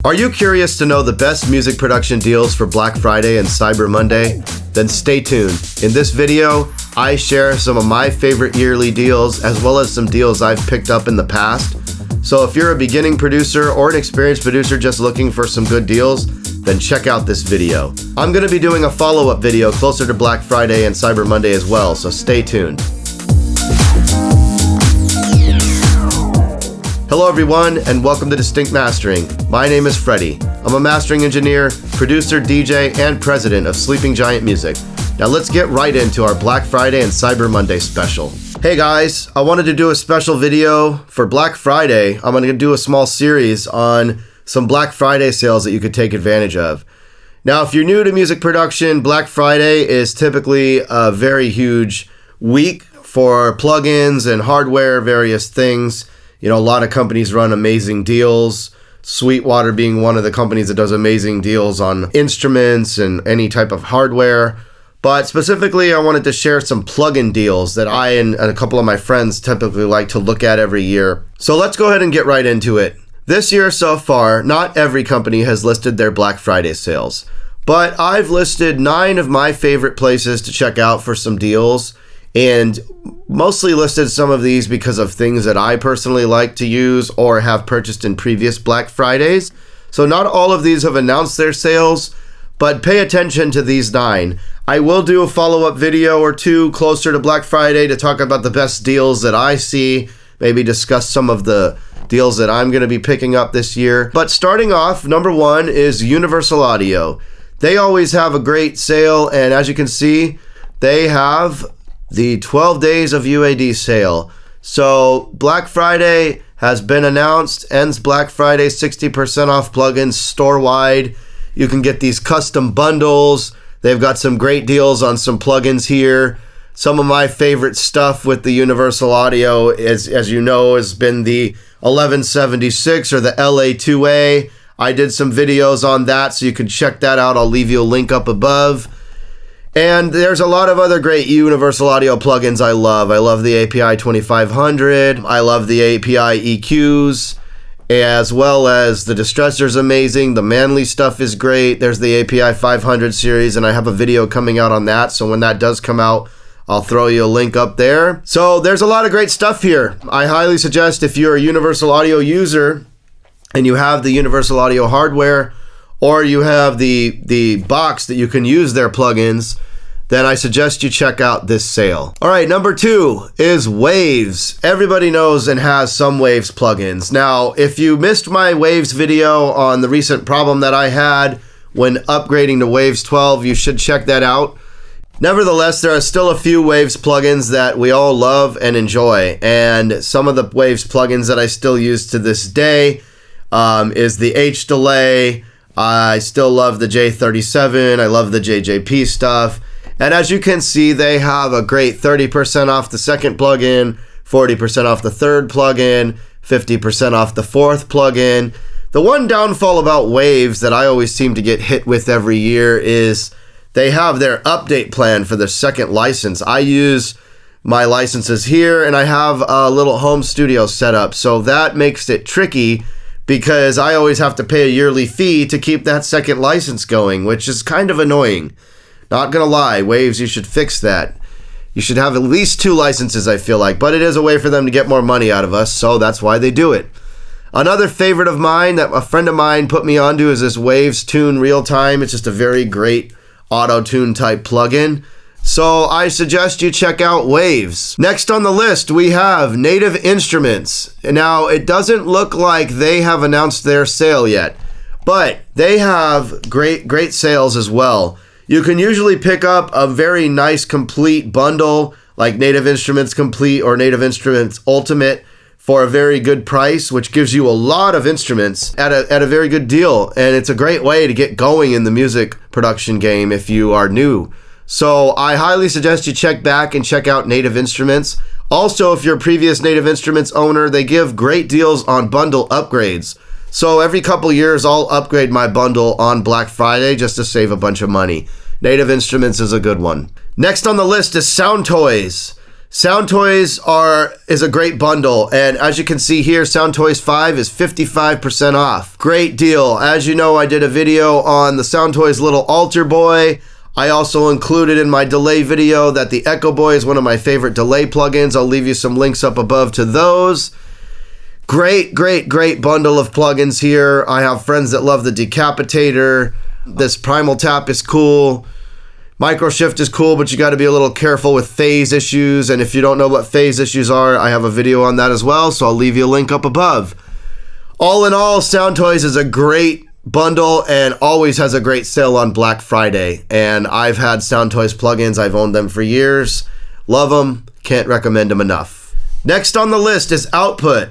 Are you curious to know the best music production deals for Black Friday and Cyber Monday? Then stay tuned. In this video, I share some of my favorite yearly deals as well as some deals I've picked up in the past. So if you're a beginning producer or an experienced producer just looking for some good deals, then check out this video. I'm going to be doing a follow-up video closer to Black Friday and Cyber Monday as well, so stay tuned. Hello everyone, and welcome to Distinct Mastering. My name is Freddie. I'm a mastering engineer, producer, DJ, and president of Sleeping Giant Music. Now let's get right into our Black Friday and Cyber Monday special. Hey guys, I wanted to do a special video for Black Friday. I'm going to do a small series on some Black Friday sales that you could take advantage of. Now, if you're new to music production, Black Friday is typically a very huge week for plugins and hardware, various things. You know, a lot of companies run amazing deals. Sweetwater being one of the companies that does amazing deals on instruments and any type of hardware. But specifically, I wanted to share some plugin deals that I and a couple of my friends typically like to look at every year. So let's go ahead and get right into it. This year so far, not every company has listed their Black Friday sales, but I've listed 9 of my favorite places to check out for some deals, and mostly listed some of these because of things that I personally like to use or have purchased in previous Black Fridays. So not all of these have announced their sales, but pay attention to these 9. I will do a follow-up video or two closer to Black Friday to talk about the best deals that I see, maybe discuss some of the deals that I'm going to be picking up this year. But starting off, number 1 is Universal Audio. They always have a great sale, and as you can see, they have the 12 days of UAD sale. So Black Friday has been announced, ends Black Friday, 60% off plugins store-wide. You can get these custom bundles. They've got some great deals on some plugins here. Some of my favorite stuff with the Universal Audio is, as you know, has been the 1176 or the LA2A. I did some videos on that, so you can check that out. I'll leave you a link up above. And there's a lot of other great Universal Audio plugins I love. I love the API 2500. I love the API EQs, as well as the Distressor's amazing. The Manly stuff is great. There's the API 500 series, and I have a video coming out on that. So when that does come out, I'll throw you a link up there. So there's a lot of great stuff here. I highly suggest if you're a Universal Audio user and you have the Universal Audio hardware, or you have the box that you can use their plugins, then I suggest you check out this sale. All right, number 2 is Waves. Everybody knows and has some Waves plugins. Now, if you missed my Waves video on the recent problem that I had when upgrading to Waves 12, you should check that out. Nevertheless, there are still a few Waves plugins that we all love and enjoy, and some of the Waves plugins that I still use to this day is the H delay. I still love the J37. I love the JJP stuff. And as you can see, they have a great 30% off the second plugin, 40% off the third plugin, 50% off the fourth plugin. The one downfall about Waves that I always seem to get hit with every year is they have their update plan for their second license. I use my licenses here, and I have a little home studio set up, so that makes it tricky because I always have to pay a yearly fee to keep that second license going, which is kind of annoying. Not gonna lie, Waves, you should fix that. You should have at least 2 licenses, I feel like, but it is a way for them to get more money out of us, so that's why they do it. Another favorite of mine that a friend of mine put me onto is this Waves Tune Real Time. It's just a very great auto-tune type plugin. So I suggest you check out Waves. Next on the list, we have Native Instruments. Now, it doesn't look like they have announced their sale yet, but they have great sales as well. You can usually pick up a very nice complete bundle like Native Instruments Complete or Native Instruments Ultimate for a very good price, which gives you a lot of instruments at a very good deal. And it's a great way to get going in the music production game if you are new. So I highly suggest you check back and check out Native Instruments. Also, if you're a previous Native Instruments owner, they give great deals on bundle upgrades. So every couple years, I'll upgrade my bundle on Black Friday just to save a bunch of money. Native Instruments is a good one. Next on the list is Soundtoys. Soundtoys is a great bundle, and as you can see here, Soundtoys 5 is 55% off. Great deal. As you know, I did a video on the Soundtoys little altar boy. I also included in my delay video that the Echo Boy is one of my favorite delay plugins. I'll leave you some links up above to those. Great bundle of plugins here. I have friends that love the Decapitator. This Primal Tap is cool. Microshift is cool, but you got to be a little careful with phase issues. And if you don't know what phase issues are, I have a video on that as well, so I'll leave you a link up above. All in all, Soundtoys is a great bundle and always has a great sale on Black Friday. And I've had Soundtoys plugins. I've owned them for years. Love them. Can't recommend them enough. Next on the list is Output.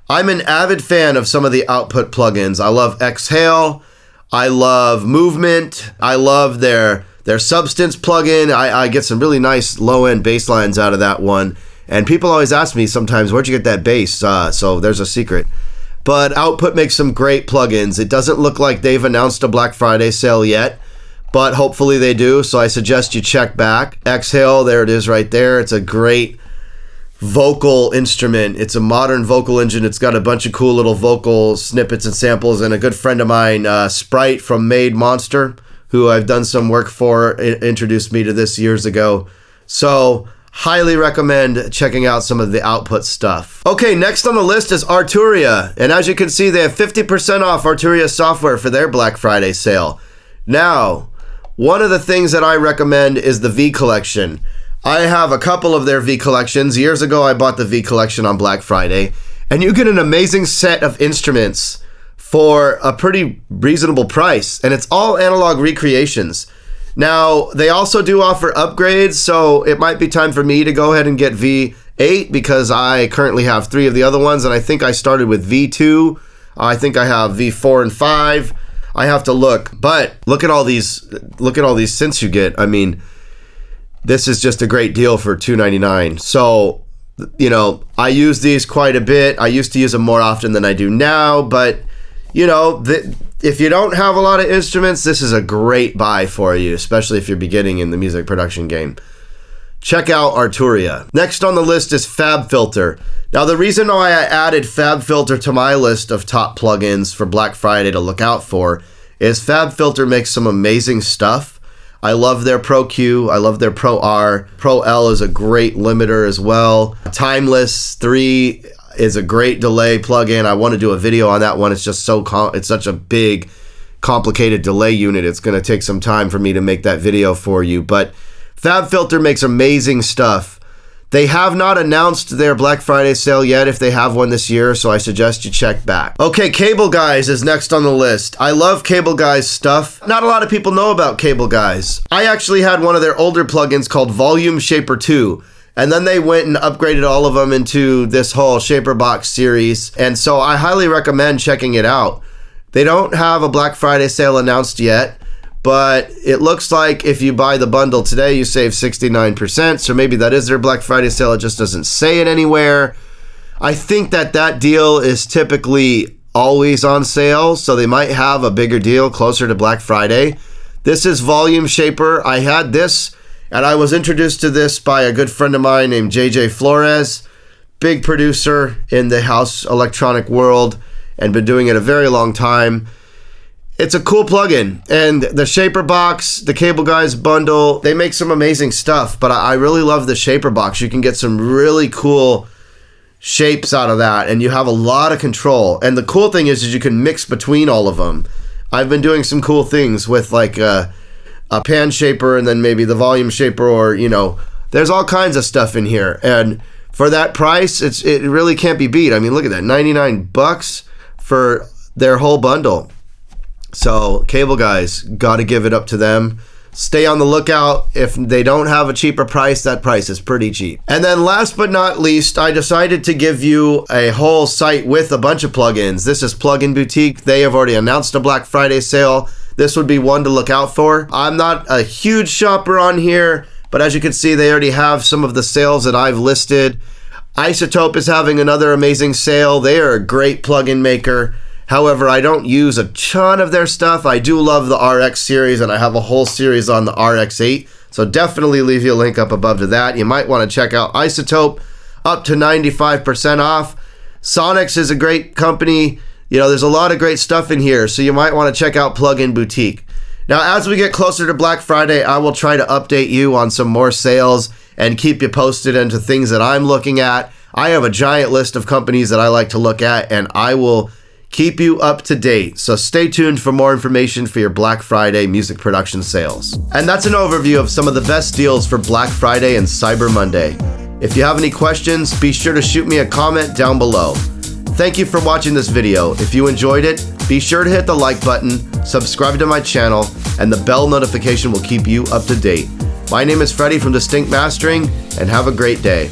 I'm an avid fan of some of the Output plugins. I love Exhale. I love Movement. I love their Substance plugin. I get some really nice low-end bass lines out of that one. And people always ask me sometimes, where'd you get that bass? So there's a secret. But Output makes some great plugins. It doesn't look like they've announced a Black Friday sale yet, but hopefully they do. So I suggest you check back. Exhale, there it is right there. It's a great vocal instrument. It's a modern vocal engine. It's got a bunch of cool little vocal snippets and samples. And a good friend of mine, Sprite from Made Monster, who I've done some work for, introduced me to this years ago. So highly recommend checking out some of the Output stuff. Okay, next on the list is Arturia. And as you can see, they have 50% off Arturia software for their Black Friday sale. Now, one of the things that I recommend is the V Collection. I have a couple of their V Collections. Years ago, I bought the V Collection on Black Friday. And you get an amazing set of instruments for a pretty reasonable price, and it's all analog recreations. Now, they also do offer upgrades, so it might be time for me to go ahead and get V8 because I currently have 3 of the other ones, and I think I started with V2. I think I have V4 and 5. I have to look, but look at all these synths you get. I mean, this is just a great deal for $299. So, you know, I use these quite a bit. I used to use them more often than I do now, but you know, if you don't have a lot of instruments, this is a great buy for you, especially if you're beginning in the music production game. Check out Arturia. Next on the list is Fabfilter. Now, the reason why I added Fabfilter to my list of top plugins for Black Friday to look out for is Fabfilter makes some amazing stuff. I love their Pro Q. I love their Pro R. Pro L is a great limiter as well. Timeless 3 is a great delay plugin. I want to do a video on that one. It's just it's such a big, complicated delay unit. It's going to take some time for me to make that video for you. But Fabfilter makes amazing stuff. They have not announced their Black Friday sale yet if they have one this year, so I suggest you check back. Okay, Cableguys is next on the list. I love Cableguys stuff. Not a lot of people know about Cableguys. I actually had one of their older plugins called Volume Shaper 2. And then they went and upgraded all of them into this whole Shaper Box series. And so I highly recommend checking it out. They don't have a Black Friday sale announced yet, but it looks like if you buy the bundle today, you save 69%. So maybe that is their Black Friday sale. It just doesn't say it anywhere. I think that deal is typically always on sale. So they might have a bigger deal closer to Black Friday. This is Volume Shaper. I had this. And I was introduced to this by a good friend of mine named JJ Flores, big producer in the house electronic world and been doing it a very long time. It's a cool plugin. And the Shaper Box, the Cableguys bundle, they make some amazing stuff. But I really love the Shaper Box. You can get some really cool shapes out of that. And you have a lot of control. And the cool thing is you can mix between all of them. I've been doing some cool things with like a pan shaper and then maybe the volume shaper, or you know, there's all kinds of stuff in here, and for that price it really can't be beat. I mean, look at that, $99 for their whole bundle. So Cableguys, gotta give it up to them. Stay on the lookout. If they don't have a cheaper price, that price is pretty cheap. And then last but not least, I decided to give you a whole site with a bunch of plugins. This is Plugin Boutique. They have already announced a Black Friday sale. This would be one to look out for. I'm not a huge shopper on here, but as you can see, they already have some of the sales that I've listed. Isotope is having another amazing sale. They are a great plugin maker. However, I don't use a ton of their stuff. I do love the RX series, and I have a whole series on the RX8 So definitely leave you a link up above to that. You might want to check out Isotope, up to 95% off. Sonics is a great company. You know, there's a lot of great stuff in here, so you might want to check out Plug-in Boutique. Now, as we get closer to Black Friday, I will try to update you on some more sales and keep you posted into things that I'm looking at. I have a giant list of companies that I like to look at, and I will keep you up to date. So stay tuned for more information for your Black Friday music production sales. And that's an overview of some of the best deals for Black Friday and Cyber Monday. If you have any questions, be sure to shoot me a comment down below. Thank you for watching this video. If you enjoyed it, be sure to hit the like button, subscribe to my channel, and the bell notification will keep you up to date. My name is Freddie from Distinct Mastering, and have a great day.